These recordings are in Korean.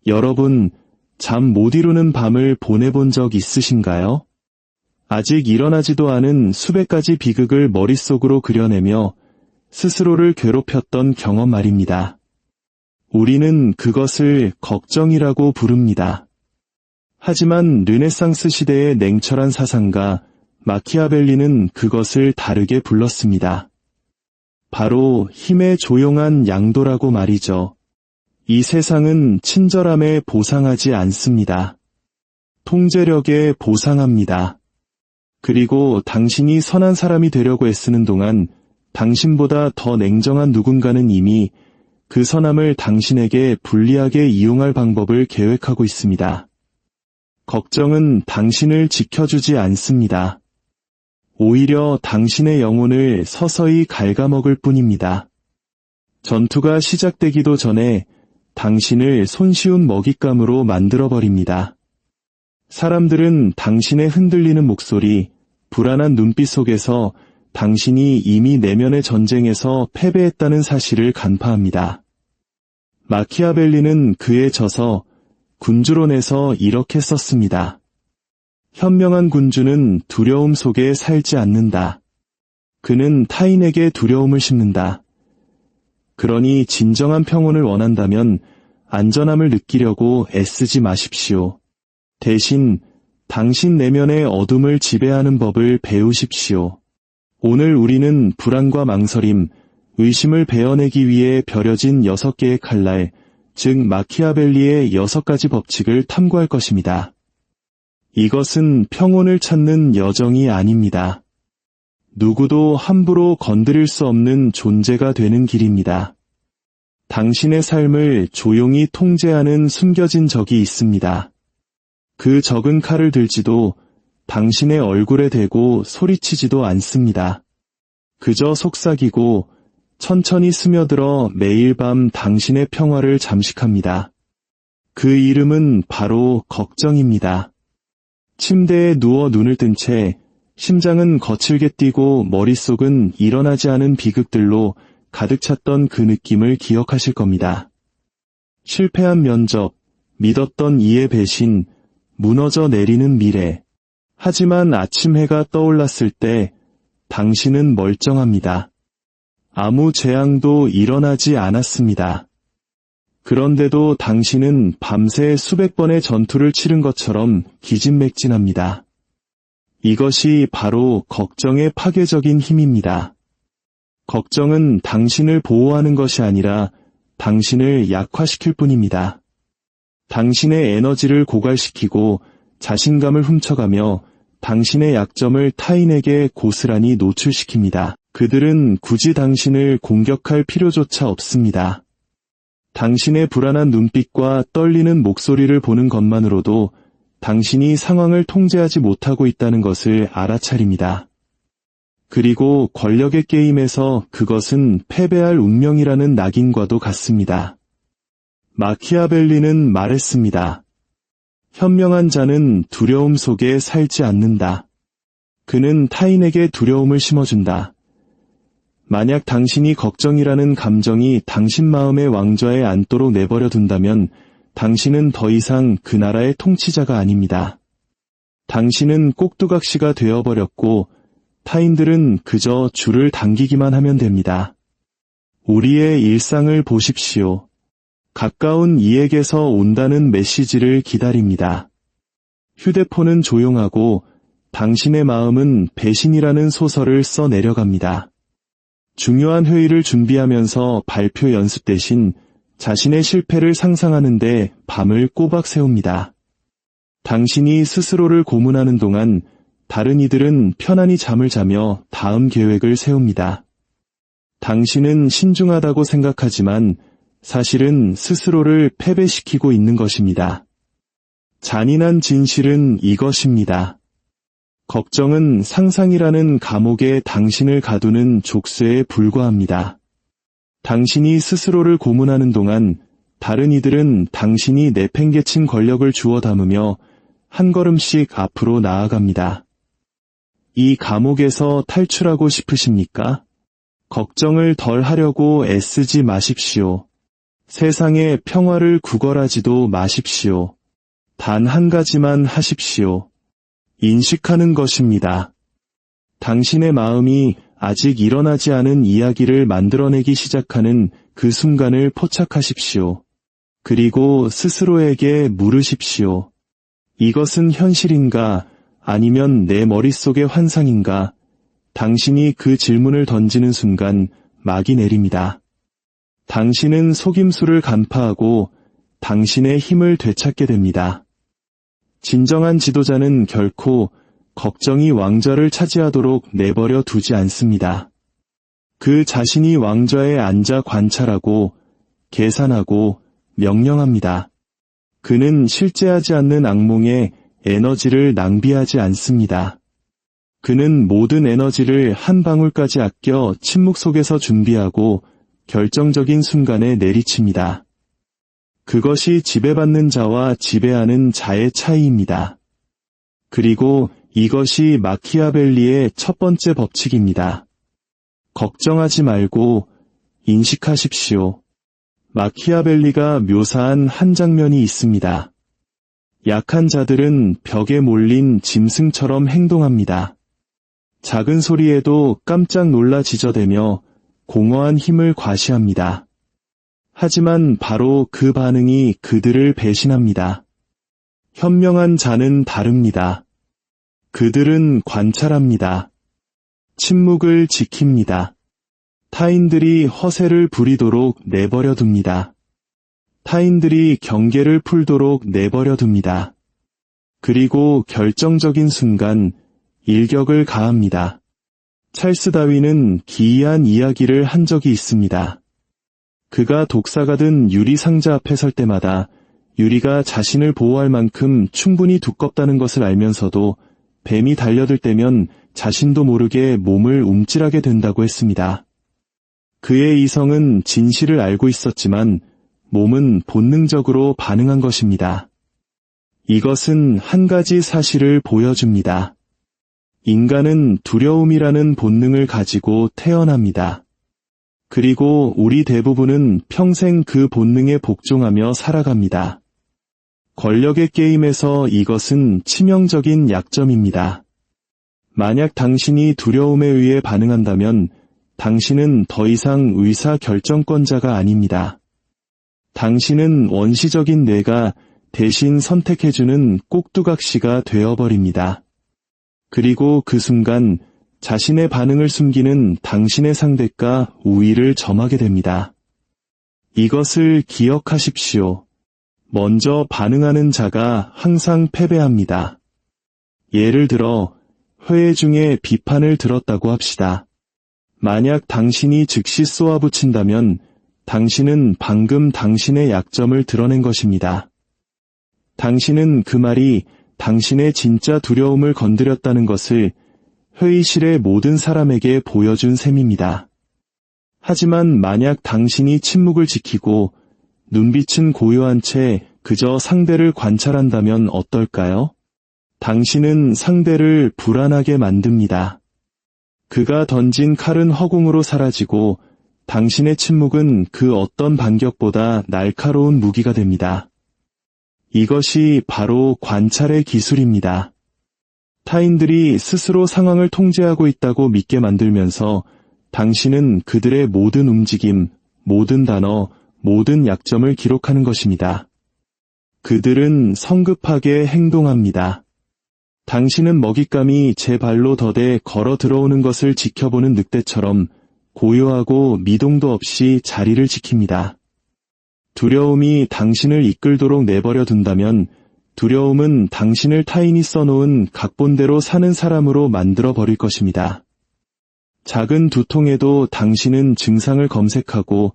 여러분, 잠 못 이루는 밤을 보내본 적 있으신가요? 아직 일어나지도 않은 수백 가지 비극을 머릿속으로 그려내며 스스로를 괴롭혔던 경험 말입니다. 우리는 그것을 걱정이라고 부릅니다. 하지만 르네상스 시대의 냉철한 사상가 마키아벨리는 그것을 다르게 불렀습니다. 바로 힘의 조용한 양도라고 말이죠. 이 세상은 친절함에 보상하지 않습니다. 통제력에 보상합니다. 그리고 당신이 선한 사람이 되려고 애쓰는 동안 당신보다 더 냉정한 누군가는 이미 그 선함을 당신에게 불리하게 이용할 방법을 계획하고 있습니다. 걱정은 당신을 지켜주지 않습니다. 오히려 당신의 영혼을 서서히 갉아먹을 뿐입니다. 전투가 시작되기도 전에 당신을 손쉬운 먹잇감으로 만들어버립니다. 사람들은 당신의 흔들리는 목소리, 불안한 눈빛 속에서 당신이 이미 내면의 전쟁에서 패배했다는 사실을 간파합니다. 마키아벨리는 그에 져서 군주론에서 이렇게 썼습니다. 현명한 군주는 두려움 속에 살지 않는다. 그는 타인에게 두려움을 심는다. 그러니 진정한 평온을 원한다면 안전함을 느끼려고 애쓰지 마십시오. 대신 당신 내면의 어둠을 지배하는 법을 배우십시오. 오늘 우리는 불안과 망설임, 의심을 베어내기 위해 벼려진 6개의 칼날, 즉 마키아벨리의 6가지 법칙을 탐구할 것입니다. 이것은 평온을 찾는 여정이 아닙니다. 누구도 함부로 건드릴 수 없는 존재가 되는 길입니다. 당신의 삶을 조용히 통제하는 숨겨진 적이 있습니다. 그 적은 칼을 들지도 당신의 얼굴에 대고 소리치지도 않습니다. 그저 속삭이고 천천히 스며들어 매일 밤 당신의 평화를 잠식합니다. 그 이름은 바로 걱정입니다. 침대에 누워 눈을 뜬 채 심장은 거칠게 뛰고 머릿속은 일어나지 않은 비극들로 가득 찼던 그 느낌을 기억하실 겁니다. 실패한 면접, 믿었던 이의 배신, 무너져 내리는 미래. 하지만 아침 해가 떠올랐을 때 당신은 멀쩡합니다. 아무 재앙도 일어나지 않았습니다. 그런데도 당신은 밤새 수백 번의 전투를 치른 것처럼 기진맥진합니다. 이것이 바로 걱정의 파괴적인 힘입니다. 걱정은 당신을 보호하는 것이 아니라 당신을 약화시킬 뿐입니다. 당신의 에너지를 고갈시키고 자신감을 훔쳐가며 당신의 약점을 타인에게 고스란히 노출시킵니다. 그들은 굳이 당신을 공격할 필요조차 없습니다. 당신의 불안한 눈빛과 떨리는 목소리를 보는 것만으로도 당신이 상황을 통제하지 못하고 있다는 것을 알아차립니다. 그리고 권력의 게임에서 그것은 패배할 운명이라는 낙인과도 같습니다. 마키아벨리는 말했습니다. 현명한 자는 두려움 속에 살지 않는다. 그는 타인에게 두려움을 심어준다. 만약 당신이 걱정이라는 감정이 당신 마음의 왕좌에 앉도록 내버려 둔다면 당신은 더 이상 그 나라의 통치자가 아닙니다. 당신은 꼭두각시가 되어버렸고 타인들은 그저 줄을 당기기만 하면 됩니다. 우리의 일상을 보십시오. 가까운 이에게서 온다는 메시지를 기다립니다. 휴대폰은 조용하고 당신의 마음은 배신이라는 소설을 써 내려갑니다. 중요한 회의를 준비하면서 발표 연습 대신 자신의 실패를 상상하는데 밤을 꼬박 세웁니다. 당신이 스스로를 고문하는 동안 다른 이들은 편안히 잠을 자며 다음 계획을 세웁니다. 당신은 신중하다고 생각하지만 사실은 스스로를 패배시키고 있는 것입니다. 잔인한 진실은 이것입니다. 걱정은 상상이라는 감옥에 당신을 가두는 족쇄에 불과합니다. 당신이 스스로를 고문하는 동안 다른 이들은 당신이 내팽개친 권력을 주워 담으며 한 걸음씩 앞으로 나아갑니다. 이 감옥에서 탈출하고 싶으십니까? 걱정을 덜 하려고 애쓰지 마십시오. 세상의 평화를 구걸하지도 마십시오. 단 한 가지만 하십시오. 인식하는 것입니다. 당신의 마음이 아직 일어나지 않은 이야기를 만들어내기 시작하는 그 순간을 포착하십시오. 그리고 스스로에게 물으십시오. 이것은 현실인가 아니면 내 머릿속의 환상인가? 당신이 그 질문을 던지는 순간 막이 내립니다. 당신은 속임수를 간파하고 당신의 힘을 되찾게 됩니다. 진정한 지도자는 결코 걱정이 왕좌를 차지하도록 내버려 두지 않습니다. 그 자신이 왕좌에 앉아 관찰하고 계산하고 명령합니다. 그는 실제하지 않는 악몽에 에너지를 낭비하지 않습니다. 그는 모든 에너지를 한 방울까지 아껴 침묵 속에서 준비하고 결정적인 순간에 내리칩니다. 그것이 지배받는 자와 지배하는 자의 차이입니다. 그리고 이것이 마키아벨리의 첫 번째 법칙입니다. 걱정하지 말고 인식하십시오. 마키아벨리가 묘사한 한 장면이 있습니다. 약한 자들은 벽에 몰린 짐승처럼 행동합니다. 작은 소리에도 깜짝 놀라 지저대며 공허한 힘을 과시합니다. 하지만 바로 그 반응이 그들을 배신합니다. 현명한 자는 다릅니다. 그들은 관찰합니다. 침묵을 지킵니다. 타인들이 허세를 부리도록 내버려 둡니다. 타인들이 경계를 풀도록 내버려 둡니다. 그리고 결정적인 순간 일격을 가합니다. 찰스 다윈은 기이한 이야기를 한 적이 있습니다. 그가 독사가 든 유리 상자 앞에 설 때마다 유리가 자신을 보호할 만큼 충분히 두껍다는 것을 알면서도 뱀이 달려들 때면 자신도 모르게 몸을 움찔하게 된다고 했습니다. 그의 이성은 진실을 알고 있었지만 몸은 본능적으로 반응한 것입니다. 이것은 한 가지 사실을 보여줍니다. 인간은 두려움이라는 본능을 가지고 태어납니다. 그리고 우리 대부분은 평생 그 본능에 복종하며 살아갑니다. 권력의 게임에서 이것은 치명적인 약점입니다. 만약 당신이 두려움에 의해 반응한다면 당신은 더 이상 의사 결정권자가 아닙니다. 당신은 원시적인 뇌가 대신 선택해주는 꼭두각시가 되어버립니다. 그리고 그 순간 자신의 반응을 숨기는 당신의 상대가 우위를 점하게 됩니다. 이것을 기억하십시오. 먼저 반응하는 자가 항상 패배합니다. 예를 들어 회의 중에 비판을 들었다고 합시다. 만약 당신이 즉시 쏘아붙인다면 당신은 방금 당신의 약점을 드러낸 것입니다. 당신은 그 말이 당신의 진짜 두려움을 건드렸다는 것을 회의실의 모든 사람에게 보여준 셈입니다. 하지만 만약 당신이 침묵을 지키고 눈빛은 고요한 채 그저 상대를 관찰한다면 어떨까요? 당신은 상대를 불안하게 만듭니다. 그가 던진 칼은 허공으로 사라지고 당신의 침묵은 그 어떤 반격보다 날카로운 무기가 됩니다. 이것이 바로 관찰의 기술입니다. 타인들이 스스로 상황을 통제하고 있다고 믿게 만들면서 당신은 그들의 모든 움직임, 모든 단어, 모든 약점을 기록하는 것입니다. 그들은 성급하게 행동합니다. 당신은 먹잇감이 제 발로 더대 걸어 들어오는 것을 지켜보는 늑대처럼 고요하고 미동도 없이 자리를 지킵니다. 두려움이 당신을 이끌도록 내버려 둔다면 두려움은 당신을 타인이 써놓은 각본대로 사는 사람으로 만들어 버릴 것입니다. 작은 두통에도 당신은 증상을 검색하고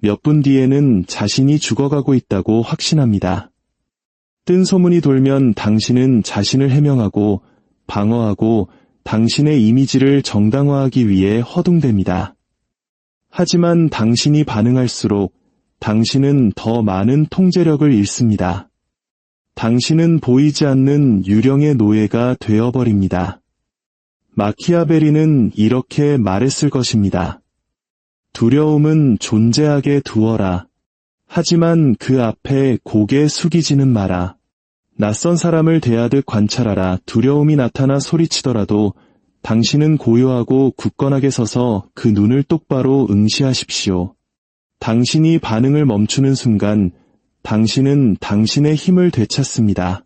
몇 분 뒤에는 자신이 죽어가고 있다고 확신합니다. 뜬 소문이 돌면 당신은 자신을 해명하고 방어하고 당신의 이미지를 정당화하기 위해 허둥댑니다. 하지만 당신이 반응할수록 당신은 더 많은 통제력을 잃습니다. 당신은 보이지 않는 유령의 노예가 되어버립니다. 마키아벨리는 이렇게 말했을 것입니다. 두려움은 존재하게 두어라. 하지만 그 앞에 고개 숙이지는 마라. 낯선 사람을 대하듯 관찰하라. 두려움이 나타나 소리치더라도 당신은 고요하고 굳건하게 서서 그 눈을 똑바로 응시하십시오. 당신이 반응을 멈추는 순간 당신은 당신의 힘을 되찾습니다.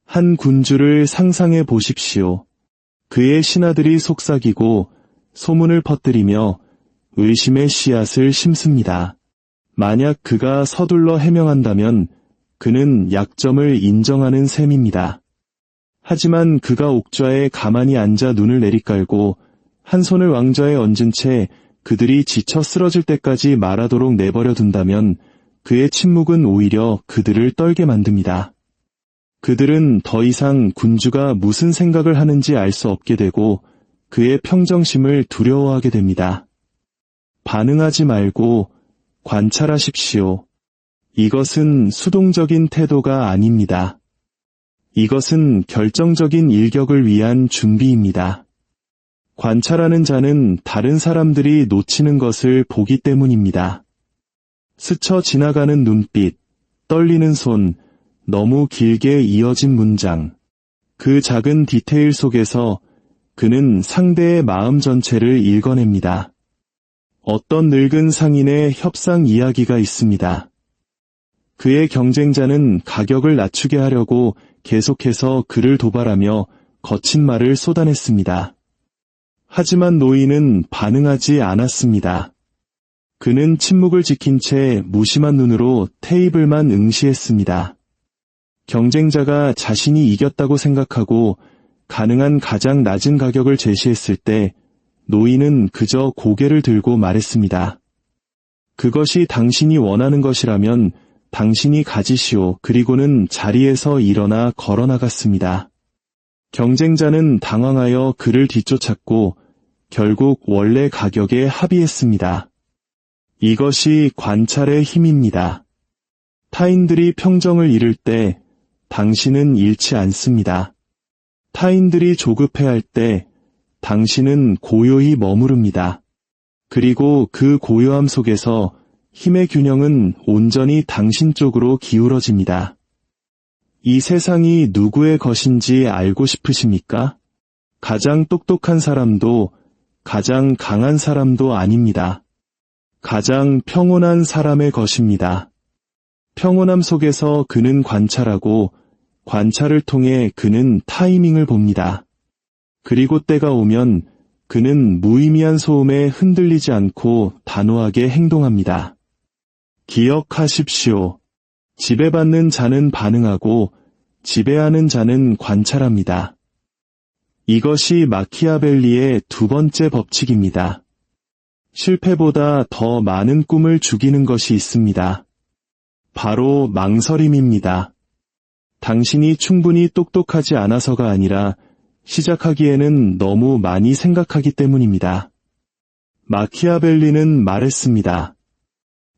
한 군주를 상상해 보십시오. 그의 신하들이 속삭이고 소문을 퍼뜨리며 의심의 씨앗을 심습니다. 만약 그가 서둘러 해명한다면 그는 약점을 인정하는 셈입니다. 하지만 그가 옥좌에 가만히 앉아 눈을 내리깔고 한 손을 왕좌에 얹은 채 그들이 지쳐 쓰러질 때까지 말하도록 내버려 둔다면 그의 침묵은 오히려 그들을 떨게 만듭니다. 그들은 더 이상 군주가 무슨 생각을 하는지 알 수 없게 되고 그의 평정심을 두려워하게 됩니다. 반응하지 말고 관찰하십시오. 이것은 수동적인 태도가 아닙니다. 이것은 결정적인 일격을 위한 준비입니다. 관찰하는 자는 다른 사람들이 놓치는 것을 보기 때문입니다. 스쳐 지나가는 눈빛, 떨리는 손, 너무 길게 이어진 문장. 그 작은 디테일 속에서 그는 상대의 마음 전체를 읽어냅니다. 어떤 늙은 상인의 협상 이야기가 있습니다. 그의 경쟁자는 가격을 낮추게 하려고 계속해서 그를 도발하며 거친 말을 쏟아냈습니다. 하지만 노인은 반응하지 않았습니다. 그는 침묵을 지킨 채 무심한 눈으로 테이블만 응시했습니다. 경쟁자가 자신이 이겼다고 생각하고 가능한 가장 낮은 가격을 제시했을 때 노인은 그저 고개를 들고 말했습니다. 그것이 당신이 원하는 것이라면 당신이 가지시오. 그리고는 자리에서 일어나 걸어나갔습니다. 경쟁자는 당황하여 그를 뒤쫓았고 결국 원래 가격에 합의했습니다. 이것이 관찰의 힘입니다. 타인들이 평정을 잃을 때 당신은 잃지 않습니다. 타인들이 조급해할 때 당신은 고요히 머무릅니다. 그리고 그 고요함 속에서 힘의 균형은 온전히 당신 쪽으로 기울어집니다. 이 세상이 누구의 것인지 알고 싶으십니까? 가장 똑똑한 사람도 가장 강한 사람도 아닙니다. 가장 평온한 사람의 것입니다. 평온함 속에서 그는 관찰하고 관찰을 통해 그는 타이밍을 봅니다. 그리고 때가 오면 그는 무의미한 소음에 흔들리지 않고 단호하게 행동합니다. 기억하십시오. 지배받는 자는 반응하고 지배하는 자는 관찰합니다. 이것이 마키아벨리의 두 번째 법칙입니다. 실패보다 더 많은 꿈을 죽이는 것이 있습니다. 바로 망설임입니다. 당신이 충분히 똑똑하지 않아서가 아니라 시작하기에는 너무 많이 생각하기 때문입니다. 마키아벨리는 말했습니다.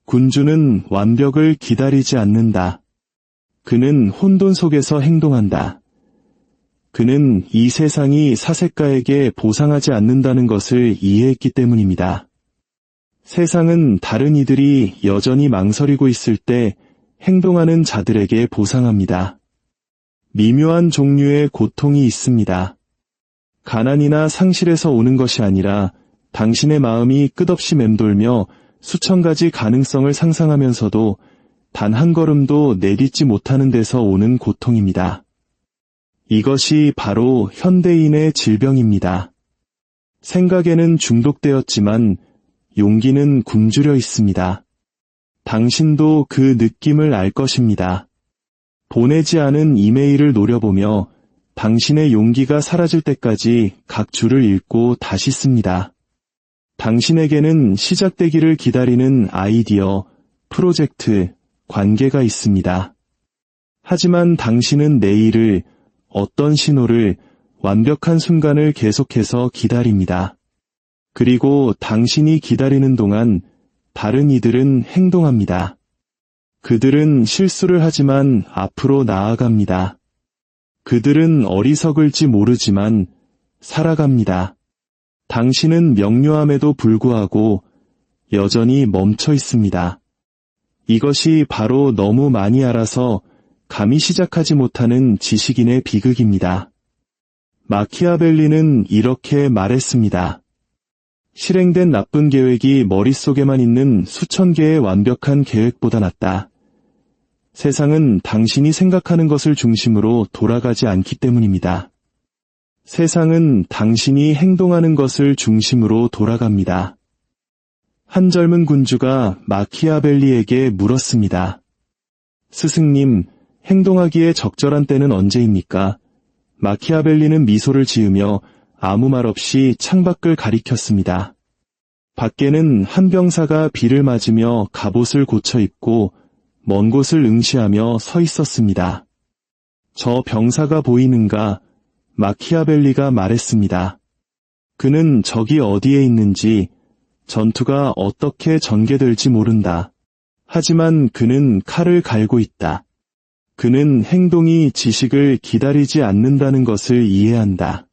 군주는 완벽을 기다리지 않는다. 그는 혼돈 속에서 행동한다. 그는 이 세상이 사색가에게 보상하지 않는다는 것을 이해했기 때문입니다. 세상은 다른 이들이 여전히 망설이고 있을 때 행동하는 자들에게 보상합니다. 미묘한 종류의 고통이 있습니다. 가난이나 상실에서 오는 것이 아니라 당신의 마음이 끝없이 맴돌며 수천 가지 가능성을 상상하면서도 단 한 걸음도 내딛지 못하는 데서 오는 고통입니다. 이것이 바로 현대인의 질병입니다. 생각에는 중독되었지만 용기는 굶주려 있습니다. 당신도 그 느낌을 알 것입니다. 보내지 않은 이메일을 노려보며 당신의 용기가 사라질 때까지 각 줄을 읽고 다시 씁니다. 당신에게는 시작되기를 기다리는 아이디어, 프로젝트, 관계가 있습니다. 하지만 당신은 내일을, 어떤 신호를, 완벽한 순간을 계속해서 기다립니다. 그리고 당신이 기다리는 동안 다른 이들은 행동합니다. 그들은 실수를 하지만 앞으로 나아갑니다. 그들은 어리석을지 모르지만 살아갑니다. 당신은 명료함에도 불구하고 여전히 멈춰 있습니다. 이것이 바로 너무 많이 알아서 감히 시작하지 못하는 지식인의 비극입니다. 마키아벨리는 이렇게 말했습니다. 실행된 나쁜 계획이 머릿속에만 있는 수천 개의 완벽한 계획보다 낫다. 세상은 당신이 생각하는 것을 중심으로 돌아가지 않기 때문입니다. 세상은 당신이 행동하는 것을 중심으로 돌아갑니다. 한 젊은 군주가 마키아벨리에게 물었습니다. 스승님, 행동하기에 적절한 때는 언제입니까? 마키아벨리는 미소를 지으며 아무 말 없이 창밖을 가리켰습니다. 밖에는 한 병사가 비를 맞으며 갑옷을 고쳐 입고 먼 곳을 응시하며 서 있었습니다. 저 병사가 보이는가? 마키아벨리가 말했습니다. 그는 저기 어디에 있는지, 전투가 어떻게 전개될지 모른다. 하지만 그는 칼을 갈고 있다. 그는 행동이 지식을 기다리지 않는다는 것을 이해한다.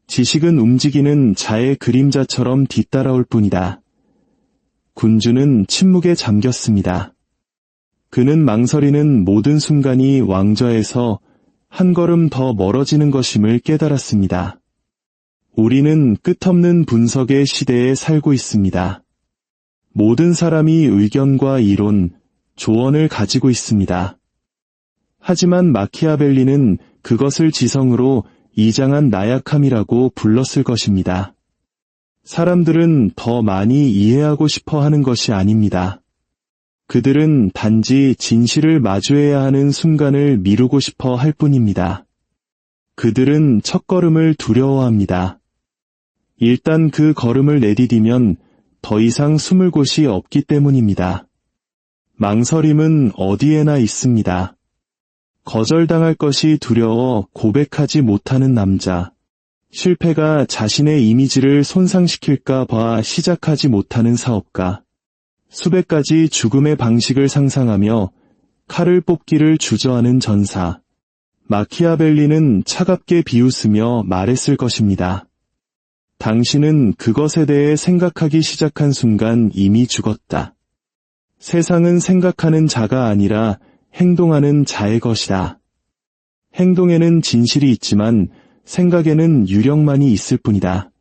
지식은 움직이는 자의 그림자처럼 뒤따라올 뿐이다. 군주는 침묵에 잠겼습니다. 그는 망설이는 모든 순간이 왕좌에서 한 걸음 더 멀어지는 것임을 깨달았습니다. 우리는 끝없는 분석의 시대에 살고 있습니다. 모든 사람이 의견과 이론, 조언을 가지고 있습니다. 하지만 마키아벨리는 그것을 지성으로 이장한 나약함이라고 불렀을 것입니다. 사람들은 더 많이 이해하고 싶어 하는 것이 아닙니다. 그들은 단지 진실을 마주해야 하는 순간을 미루고 싶어 할 뿐입니다. 그들은 첫걸음을 두려워합니다. 일단 그 걸음을 내디디면 더 이상 숨을 곳이 없기 때문입니다. 망설임은 어디에나 있습니다. 거절당할 것이 두려워 고백하지 못하는 남자. 실패가 자신의 이미지를 손상시킬까 봐 시작하지 못하는 사업가. 수백 가지 죽음의 방식을 상상하며 칼을 뽑기를 주저하는 전사. 마키아벨리는 차갑게 비웃으며 말했을 것입니다. 당신은 그것에 대해 생각하기 시작한 순간 이미 죽었다. 세상은 생각하는 자가 아니라 행동하는 자의 것이다. 행동에는 진실이 있지만 생각에는 유령만이 있을 뿐이다.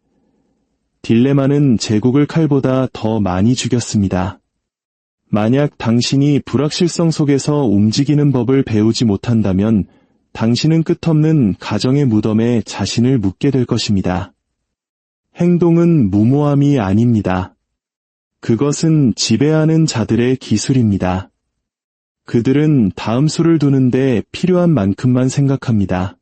딜레마는 제국을 칼보다 더 많이 죽였습니다. 만약 당신이 불확실성 속에서 움직이는 법을 배우지 못한다면 당신은 끝없는 가정의 무덤에 자신을 묻게 될 것입니다. 행동은 무모함이 아닙니다. 그것은 지배하는 자들의 기술입니다. 그들은 다음 수를 두는데 필요한 만큼만 생각합니다.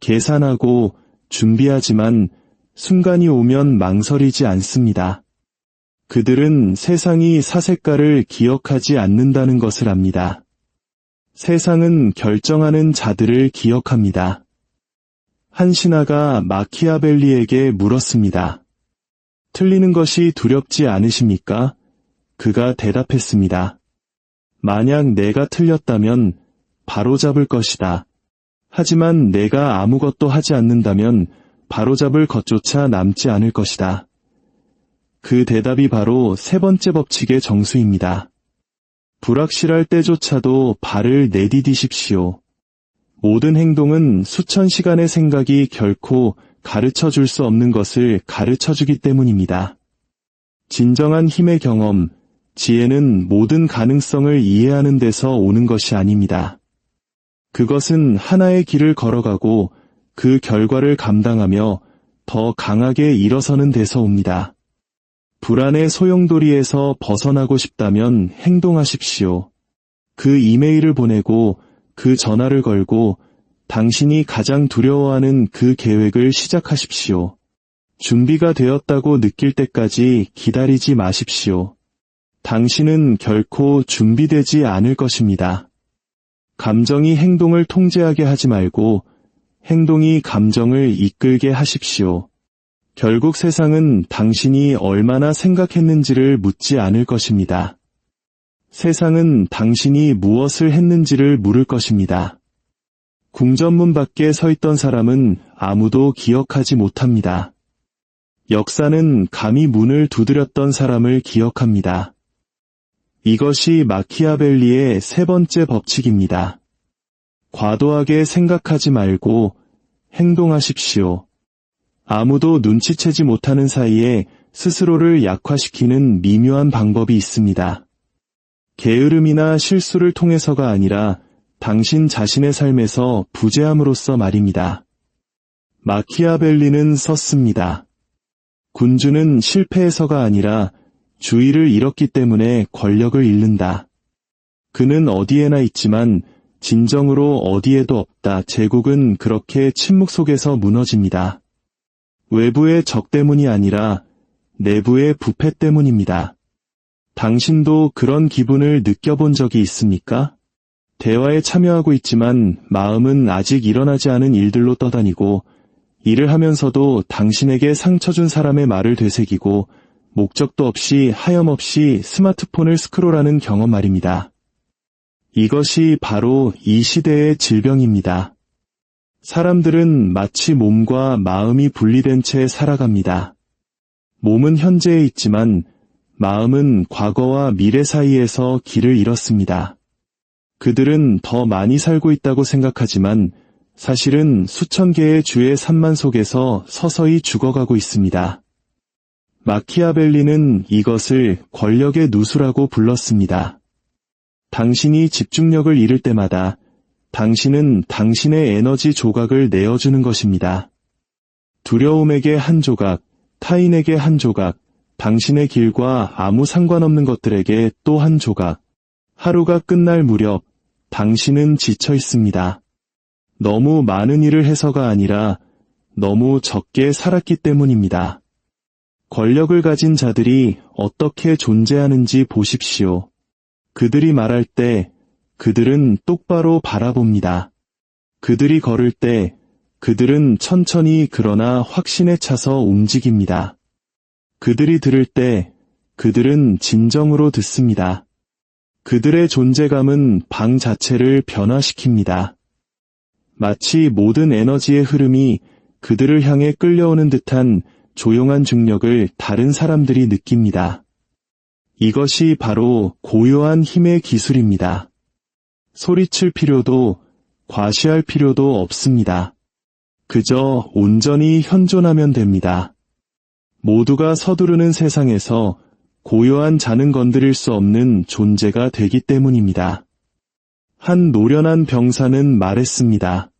계산하고 준비하지만 순간이 오면 망설이지 않습니다. 그들은 세상이 사색가를 기억하지 않는다는 것을 압니다. 세상은 결정하는 자들을 기억합니다. 한 신하가 마키아벨리에게 물었습니다. 틀리는 것이 두렵지 않으십니까? 그가 대답했습니다. 만약 내가 틀렸다면 바로잡을 것이다. 하지만 내가 아무것도 하지 않는다면 바로잡을 것조차 남지 않을 것이다. 그 대답이 바로 세 번째 법칙의 정수입니다. 불확실할 때조차도 발을 내디디십시오. 모든 행동은 수천 시간의 생각이 결코 가르쳐 줄 수 없는 것을 가르쳐 주기 때문입니다. 진정한 힘의 경험, 지혜는 모든 가능성을 이해하는 데서 오는 것이 아닙니다. 그것은 하나의 길을 걸어가고 그 결과를 감당하며 더 강하게 일어서는 데서 옵니다. 불안의 소용돌이에서 벗어나고 싶다면 행동하십시오. 그 이메일을 보내고 그 전화를 걸고 당신이 가장 두려워하는 그 계획을 시작하십시오. 준비가 되었다고 느낄 때까지 기다리지 마십시오. 당신은 결코 준비되지 않을 것입니다. 감정이 행동을 통제하게 하지 말고 행동이 감정을 이끌게 하십시오. 결국 세상은 당신이 얼마나 생각했는지를 묻지 않을 것입니다. 세상은 당신이 무엇을 했는지를 물을 것입니다. 궁전문 밖에 서 있던 사람은 아무도 기억하지 못합니다. 역사는 감히 문을 두드렸던 사람을 기억합니다. 이것이 마키아벨리의 세 번째 법칙입니다. 과도하게 생각하지 말고 행동하십시오. 아무도 눈치채지 못하는 사이에 스스로를 약화시키는 미묘한 방법이 있습니다. 게으름이나 실수를 통해서가 아니라 당신 자신의 삶에서 부재함으로써 말입니다. 마키아벨리는 썼습니다. 군주는 실패해서가 아니라 주의를 잃었기 때문에 권력을 잃는다. 그는 어디에나 있지만 진정으로 어디에도 없다. 제국은 그렇게 침묵 속에서 무너집니다. 외부의 적 때문이 아니라 내부의 부패 때문입니다. 당신도 그런 기분을 느껴본 적이 있습니까? 대화에 참여하고 있지만 마음은 아직 일어나지 않은 일들로 떠다니고 일을 하면서도 당신에게 상처 준 사람의 말을 되새기고 목적도 없이 하염없이 스마트폰을 스크롤하는 경험 말입니다. 이것이 바로 이 시대의 질병입니다. 사람들은 마치 몸과 마음이 분리된 채 살아갑니다. 몸은 현재에 있지만 마음은 과거와 미래 사이에서 길을 잃었습니다. 그들은 더 많이 살고 있다고 생각하지만 사실은 수천 개의 주의 산만 속에서 서서히 죽어가고 있습니다. 마키아벨리는 이것을 권력의 누수라고 불렀습니다. 당신이 집중력을 잃을 때마다 당신은 당신의 에너지 조각을 내어주는 것입니다. 두려움에게 한 조각, 타인에게 한 조각, 당신의 길과 아무 상관없는 것들에게 또 한 조각. 하루가 끝날 무렵 당신은 지쳐 있습니다. 너무 많은 일을 해서가 아니라 너무 적게 살았기 때문입니다. 권력을 가진 자들이 어떻게 존재하는지 보십시오. 그들이 말할 때 그들은 똑바로 바라봅니다. 그들이 걸을 때 그들은 천천히 그러나 확신에 차서 움직입니다. 그들이 들을 때 그들은 진정으로 듣습니다. 그들의 존재감은 방 자체를 변화시킵니다. 마치 모든 에너지의 흐름이 그들을 향해 끌려오는 듯한 조용한 중력을 다른 사람들이 느낍니다. 이것이 바로 고요한 힘의 기술입니다. 소리칠 필요도 과시할 필요도 없습니다. 그저 온전히 현존하면 됩니다. 모두가 서두르는 세상에서 고요한 자는 건드릴 수 없는 존재가 되기 때문입니다. 한 노련한 병사는 말했습니다.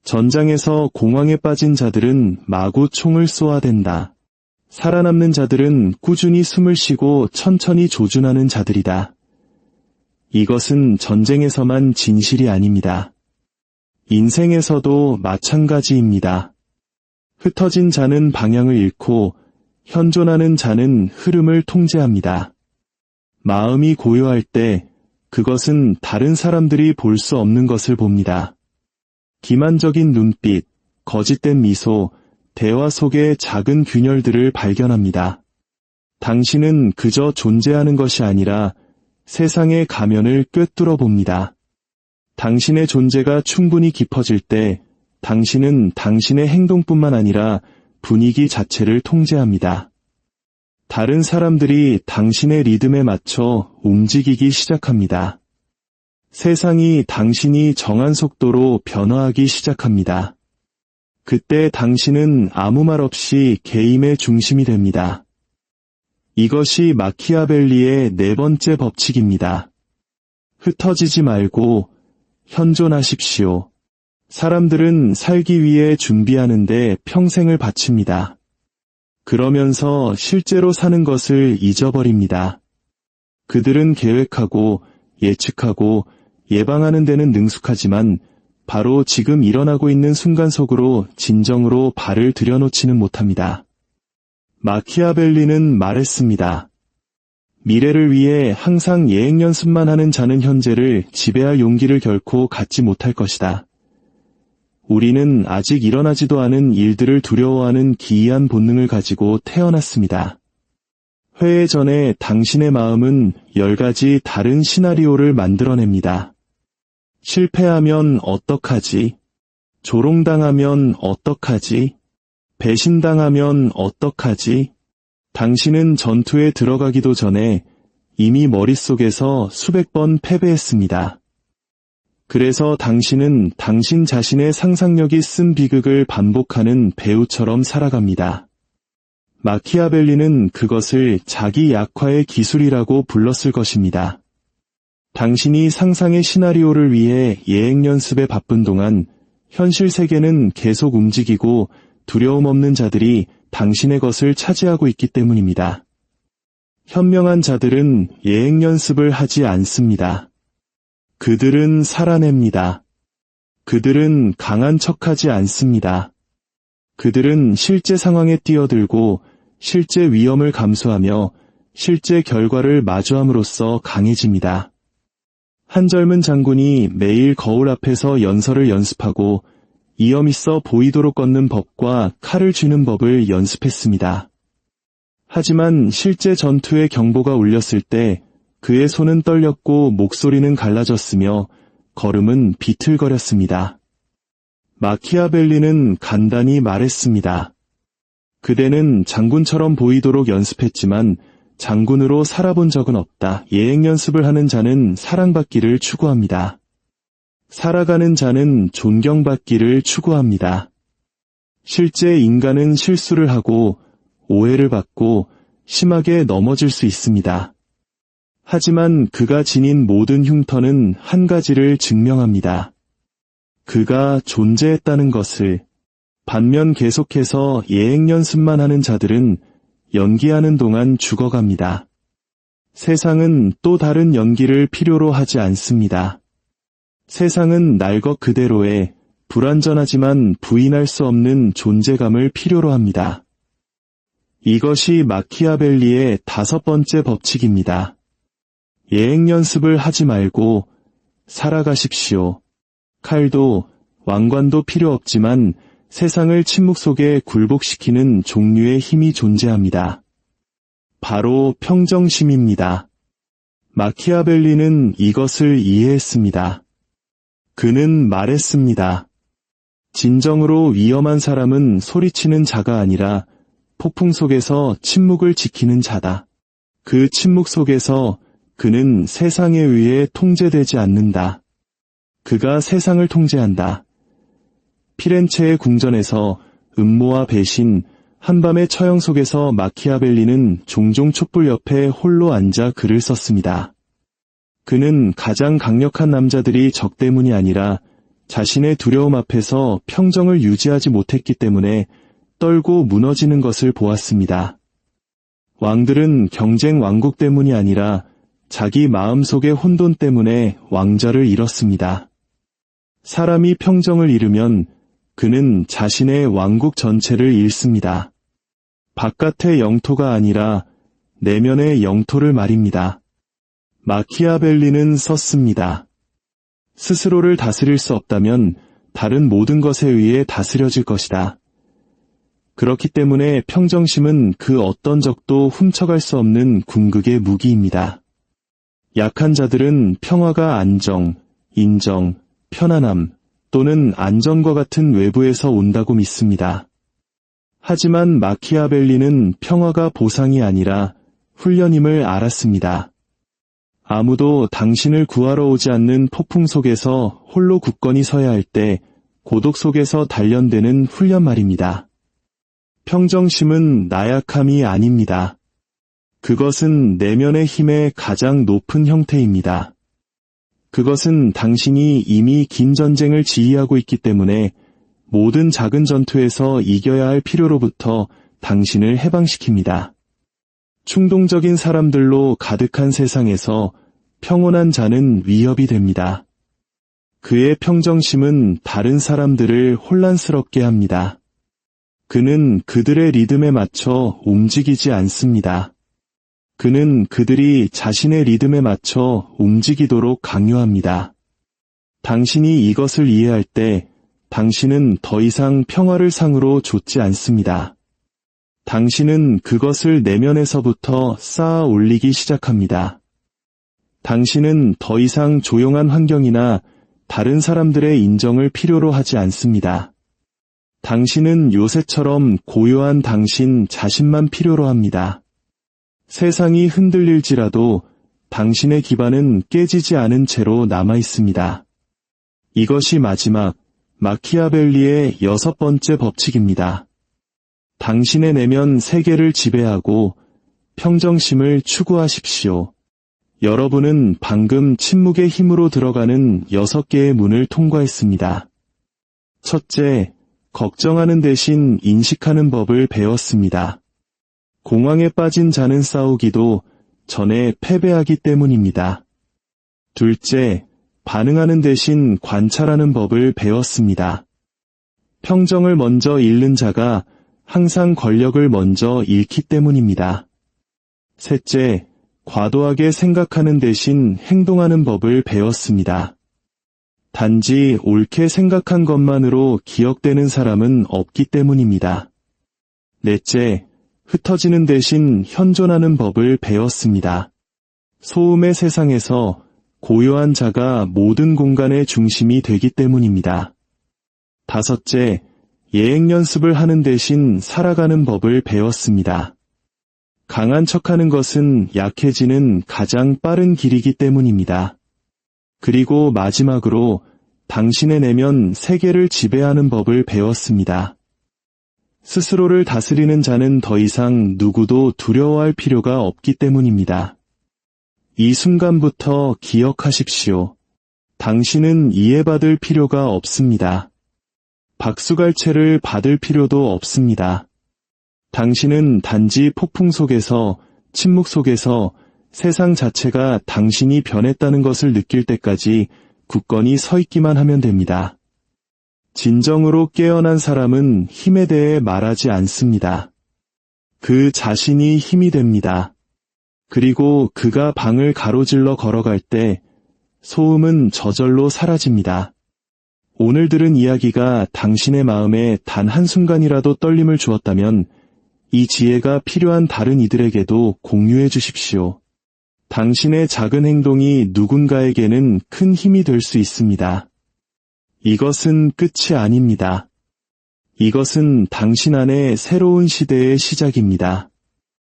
전장에서 공황에 빠진 자들은 마구 총을 쏘아댄다. 살아남는 자들은 꾸준히 숨을 쉬고 천천히 조준하는 자들이다. 이것은 전쟁에서만 진실이 아닙니다. 인생에서도 마찬가지입니다. 흩어진 자는 방향을 잃고 현존하는 자는 흐름을 통제합니다. 마음이 고요할 때 그것은 다른 사람들이 볼 수 없는 것을 봅니다. 기만적인 눈빛, 거짓된 미소, 대화 속의 작은 균열들을 발견합니다. 당신은 그저 존재하는 것이 아니라 세상의 가면을 꿰뚫어 봅니다. 당신의 존재가 충분히 깊어질 때 당신은 당신의 행동뿐만 아니라 분위기 자체를 통제합니다. 다른 사람들이 당신의 리듬에 맞춰 움직이기 시작합니다. 세상이 당신이 정한 속도로 변화하기 시작합니다. 그때 당신은 아무 말 없이 게임의 중심이 됩니다. 이것이 마키아벨리의 네 번째 법칙입니다. 흩어지지 말고 현존하십시오. 사람들은 살기 위해 준비하는데 평생을 바칩니다. 그러면서 실제로 사는 것을 잊어버립니다. 그들은 계획하고 예측하고 예방하는 데는 능숙하지만 바로 지금 일어나고 있는 순간 속으로 진정으로 발을 들여놓지는 못합니다. 마키아벨리는 말했습니다. 미래를 위해 항상 예행 연습만 하는 자는 현재를 지배할 용기를 결코 갖지 못할 것이다. 우리는 아직 일어나지도 않은 일들을 두려워하는 기이한 본능을 가지고 태어났습니다. 회의 전에 당신의 마음은 10가지 다른 시나리오를 만들어냅니다. 실패하면 어떡하지? 조롱당하면 어떡하지? 배신당하면 어떡하지? 당신은 전투에 들어가기도 전에 이미 머릿속에서 수백 번 패배했습니다. 그래서 당신은 당신 자신의 상상력이 쓴 비극을 반복하는 배우처럼 살아갑니다. 마키아벨리는 그것을 자기 약화의 기술이라고 불렀을 것입니다. 당신이 상상의 시나리오를 위해 예행 연습에 바쁜 동안 현실 세계는 계속 움직이고 두려움 없는 자들이 당신의 것을 차지하고 있기 때문입니다. 현명한 자들은 예행 연습을 하지 않습니다. 그들은 살아냅니다. 그들은 강한 척하지 않습니다. 그들은 실제 상황에 뛰어들고 실제 위험을 감수하며 실제 결과를 마주함으로써 강해집니다. 한 젊은 장군이 매일 거울 앞에서 연설을 연습하고 위험 있어 보이도록 걷는 법과 칼을 쥐는 법을 연습했습니다. 하지만 실제 전투의 경보가 울렸을 때 그의 손은 떨렸고 목소리는 갈라졌으며 걸음은 비틀거렸습니다. 마키아벨리는 간단히 말했습니다. 그대는 장군처럼 보이도록 연습했지만 장군으로 살아본 적은 없다. 예행 연습을 하는 자는 사랑받기를 추구합니다. 살아가는 자는 존경받기를 추구합니다. 실제 인간은 실수를 하고 오해를 받고 심하게 넘어질 수 있습니다. 하지만 그가 지닌 모든 흉터는 한 가지를 증명합니다. 그가 존재했다는 것을. 반면 계속해서 예행 연습만 하는 자들은 연기하는 동안 죽어갑니다. 세상은 또 다른 연기를 필요로 하지 않습니다. 세상은 날 것 그대로의 불완전하지만 부인할 수 없는 존재감을 필요로 합니다. 이것이 마키아벨리의 5번째 법칙입니다. 예행 연습을 하지 말고 살아가십시오. 칼도 왕관도 필요 없지만 세상을 침묵 속에 굴복시키는 종류의 힘이 존재합니다. 바로 평정심입니다. 마키아벨리는 이것을 이해했습니다. 그는 말했습니다. 진정으로 위험한 사람은 소리치는 자가 아니라 폭풍 속에서 침묵을 지키는 자다. 그 침묵 속에서 그는 세상에 의해 통제되지 않는다. 그가 세상을 통제한다. 피렌체의 궁전에서 음모와 배신, 한밤의 처형 속에서 마키아벨리는 종종 촛불 옆에 홀로 앉아 글을 썼습니다. 그는 가장 강력한 남자들이 적 때문이 아니라 자신의 두려움 앞에서 평정을 유지하지 못했기 때문에 떨고 무너지는 것을 보았습니다. 왕들은 경쟁 왕국 때문이 아니라 자기 마음속의 혼돈 때문에 왕좌를 잃었습니다. 사람이 평정을 잃으면 그는 자신의 왕국 전체를 잃습니다. 바깥의 영토가 아니라 내면의 영토를 말입니다. 마키아벨리는 썼습니다. 스스로를 다스릴 수 없다면 다른 모든 것에 의해 다스려질 것이다. 그렇기 때문에 평정심은 그 어떤 적도 훔쳐갈 수 없는 궁극의 무기입니다. 약한 자들은 평화가 안정, 인정, 편안함 또는 안전과 같은 외부에서 온다고 믿습니다. 하지만 마키아벨리는 평화가 보상이 아니라 훈련임을 알았습니다. 아무도 당신을 구하러 오지 않는 폭풍 속에서 홀로 굳건히 서야 할 때 고독 속에서 단련되는 훈련 말입니다. 평정심은 나약함이 아닙니다. 그것은 내면의 힘의 가장 높은 형태입니다. 그것은 당신이 이미 긴 전쟁을 지휘하고 있기 때문에 모든 작은 전투에서 이겨야 할 필요로부터 당신을 해방시킵니다. 충동적인 사람들로 가득한 세상에서 평온한 자는 위협이 됩니다. 그의 평정심은 다른 사람들을 혼란스럽게 합니다. 그는 그들의 리듬에 맞춰 움직이지 않습니다. 그는 그들이 자신의 리듬에 맞춰 움직이도록 강요합니다. 당신이 이것을 이해할 때 당신은 더 이상 평화를 상으로 좇지 않습니다. 당신은 그것을 내면에서부터 쌓아 올리기 시작합니다. 당신은 더 이상 조용한 환경이나 다른 사람들의 인정을 필요로 하지 않습니다. 당신은 요새처럼 고요한 당신 자신만 필요로 합니다. 세상이 흔들릴지라도 당신의 기반은 깨지지 않은 채로 남아 있습니다. 이것이 마지막 마키아벨리의 6번째 법칙입니다. 당신의 내면 세계를 지배하고 평정심을 추구하십시오. 여러분은 방금 침묵의 힘으로 들어가는 6개의 문을 통과했습니다. 첫째, 걱정하는 대신 인식하는 법을 배웠습니다. 공황에 빠진 자는 싸우기도 전에 패배하기 때문입니다. 둘째, 반응하는 대신 관찰하는 법을 배웠습니다. 평정을 먼저 잃는 자가 항상 권력을 먼저 잃기 때문입니다. 셋째, 과도하게 생각하는 대신 행동하는 법을 배웠습니다. 단지 옳게 생각한 것만으로 기억되는 사람은 없기 때문입니다. 넷째, 흩어지는 대신 현존하는 법을 배웠습니다. 소음의 세상에서 고요한 자가 모든 공간의 중심이 되기 때문입니다. 다섯째, 예행 연습을 하는 대신 살아가는 법을 배웠습니다. 강한 척하는 것은 약해지는 가장 빠른 길이기 때문입니다. 그리고 마지막으로 당신의 내면 세계를 지배하는 법을 배웠습니다. 스스로를 다스리는 자는 더 이상 누구도 두려워할 필요가 없기 때문입니다. 이 순간부터 기억하십시오. 당신은 이해받을 필요가 없습니다. 박수갈채를 받을 필요도 없습니다. 당신은 단지 폭풍 속에서, 침묵 속에서 세상 자체가 당신이 변했다는 것을 느낄 때까지 굳건히 서 있기만 하면 됩니다. 진정으로 깨어난 사람은 힘에 대해 말하지 않습니다. 그 자신이 힘이 됩니다. 그리고 그가 방을 가로질러 걸어갈 때 소음은 저절로 사라집니다. 오늘 들은 이야기가 당신의 마음에 단 한순간이라도 떨림을 주었다면 이 지혜가 필요한 다른 이들에게도 공유해 주십시오. 당신의 작은 행동이 누군가에게는 큰 힘이 될 수 있습니다. 이것은 끝이 아닙니다. 이것은 당신 안의 새로운 시대의 시작입니다.